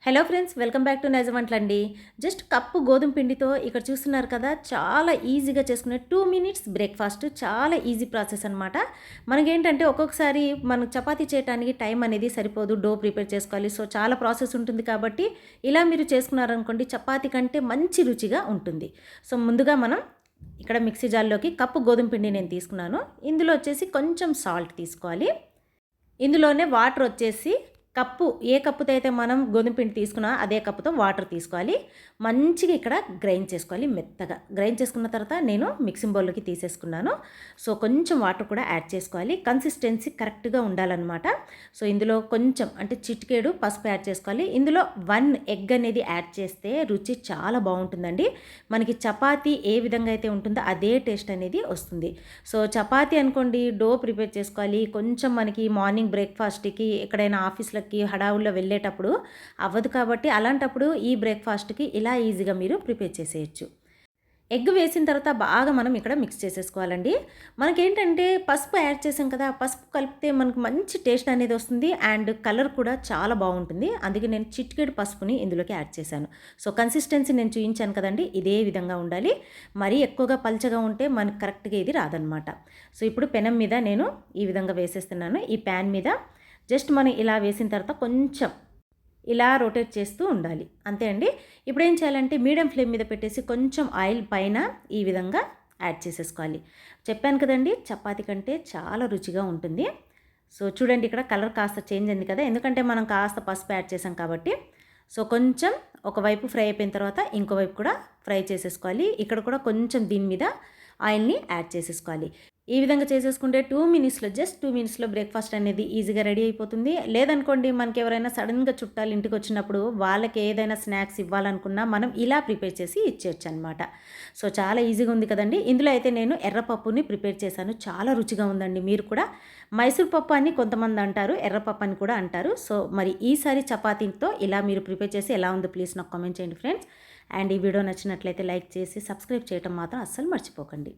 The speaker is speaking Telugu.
Hello friends, welcome back to నైజ వంటలండి. జస్ట్ కప్పు గోధుమ పిండితో ఇక్కడ చూస్తున్నారు కదా, చాలా ఈజీగా చేసుకునే 2 మినిట్స్ బ్రేక్ఫాస్ట్. చాలా ఈజీ ప్రాసెస్ అనమాట. మనకేంటంటే ఒక్కొక్కసారి మనకు చపాతీ చేయడానికి టైం అనేది సరిపోదు, డో ప్రిపేర్ చేసుకోవాలి. సో చాలా ప్రాసెస్ ఉంటుంది కాబట్టి ఇలా మీరు చేసుకున్నారనుకోండి, చపాతీ కంటే మంచి రుచిగా ఉంటుంది. సో ముందుగా మనం ఇక్కడ మిక్సీ జార్లోకి కప్పు గోధుమ పిండి నేను తీసుకున్నాను. ఇందులో వచ్చేసి కొంచెం సాల్ట్ తీసుకోవాలి. ఇందులోనే వాటర్ వచ్చేసి కప్పు, ఏ కప్పుతో అయితే మనం గోధుమ పిండి తీసుకున్నా అదే కప్పుతో వాటర్ తీసుకోవాలి. మంచిగా ఇక్కడ గ్రైండ్ చేసుకోవాలి. మెత్తగా గ్రైండ్ చేసుకున్న తర్వాత నేను మిక్సింగ్ బౌల్లోకి తీసేసుకున్నాను. సో కొంచెం వాటర్ కూడా యాడ్ చేసుకోవాలి. కన్సిస్టెన్సీ కరెక్ట్గా ఉండాలన్నమాట. సో ఇందులో కొంచెం అంటే చిటికేడు పసుపు యాడ్ చేసుకోవాలి. ఇందులో 1 ఎగ్ అనేది యాడ్ చేస్తే రుచి చాలా బాగుంటుందండి. మనకి చపాతీ ఏ విధంగా అయితే ఉంటుందో అదే టేస్ట్ అనేది వస్తుంది. సో చపాతీ అనుకోండి, డో ప్రిపేర్ చేసుకోవాలి. కొంచెం మనకి మార్నింగ్ బ్రేక్ఫాస్ట్కి ఎక్కడైనా ఆఫీస్లో హడావుల్లో వెళ్ళేటప్పుడు అవ్వదు కాబట్టి అలాంటప్పుడు ఈ బ్రేక్ఫాస్ట్కి ఇలా ఈజీగా మీరు ప్రిపేర్ చేసేయచ్చు. ఎగ్ వేసిన తర్వాత బాగా మనం ఇక్కడ మిక్స్ చేసేసుకోవాలండి. మనకేంటంటే పసుపు యాడ్ చేసాం కదా, పసుపు కలిపితే మనకు మంచి టేస్ట్ అనేది వస్తుంది అండ్ కలర్ కూడా చాలా బాగుంటుంది. అందుకే నేను చిటికెడు పసుపుని ఇందులోకి యాడ్ చేశాను. సో కన్సిస్టెన్సీ నేను చూపించాను కదండి, ఇదే విధంగా ఉండాలి. మరీ ఎక్కువగా పల్చగా ఉంటే మనకు కరెక్ట్గా ఇది రాదనమాట. సో ఇప్పుడు పెనం మీద నేను ఈ విధంగా వేసేస్తున్నాను. ఈ ప్యాన్ మీద జస్ట్ మనం ఇలా వేసిన తర్వాత కొంచెం ఇలా రొటేట్ చేస్తూ ఉండాలి, అంతే అండి. ఇప్పుడు ఏం చేయాలంటే మీడియం ఫ్లేమ్ మీద పెట్టేసి కొంచెం ఆయిల్ పైన ఈ విధంగా యాడ్ చేసేసుకోవాలి. చెప్పాను కదండి, చపాతీ కంటే చాలా రుచిగా ఉంటుంది. సో చూడండి, ఇక్కడ కలర్ కాస్త చేంజ్ అయింది కదా, ఎందుకంటే మనం కాస్త పసుపు యాడ్ చేసాం కాబట్టి. సో కొంచెం ఒకవైపు ఫ్రై అయిపోయిన తర్వాత ఇంకోవైపు కూడా ఫ్రై చేసేసుకోవాలి. ఇక్కడ కూడా కొంచెం దీని మీద ఆయిల్ని యాడ్ చేసేసుకోవాలి. ఈ విధంగా చేసేసుకుంటే 2 మినిట్స్లో, జస్ట్ 2 మినిట్స్లో బ్రేక్ఫాస్ట్ అనేది ఈజీగా రెడీ అయిపోతుంది. లేదనుకోండి, మనకి ఎవరైనా సడన్గా చుట్టాలు ఇంటికి వచ్చినప్పుడు వాళ్ళకి ఏదైనా స్నాక్స్ ఇవ్వాలనుకున్నా మనం ఇలా ప్రిపేర్ చేసి ఇచ్చేయచ్చు అనమాట. సో చాలా ఈజీగా ఉంది కదండి. ఇందులో అయితే నేను ఎర్రపప్పుని ప్రిపేర్ చేశాను, చాలా రుచిగా ఉందండి. మీరు కూడా మైసూర్ పప్పు అని కొంతమంది అంటారు, ఎర్రపప్పు అని కూడా అంటారు. సో మరి ఈసారి చపాతీతో ఇలా మీరు ప్రిపేర్ చేసి ఎలా ఉందో ప్లీజ్ నాకు కామెంట్ చేయండి ఫ్రెండ్స్. అండ్ ఈ వీడియో నచ్చినట్లయితే లైక్ చేసి సబ్స్క్రైబ్ చేయడం మాత్రం అస్సలు మర్చిపోకండి.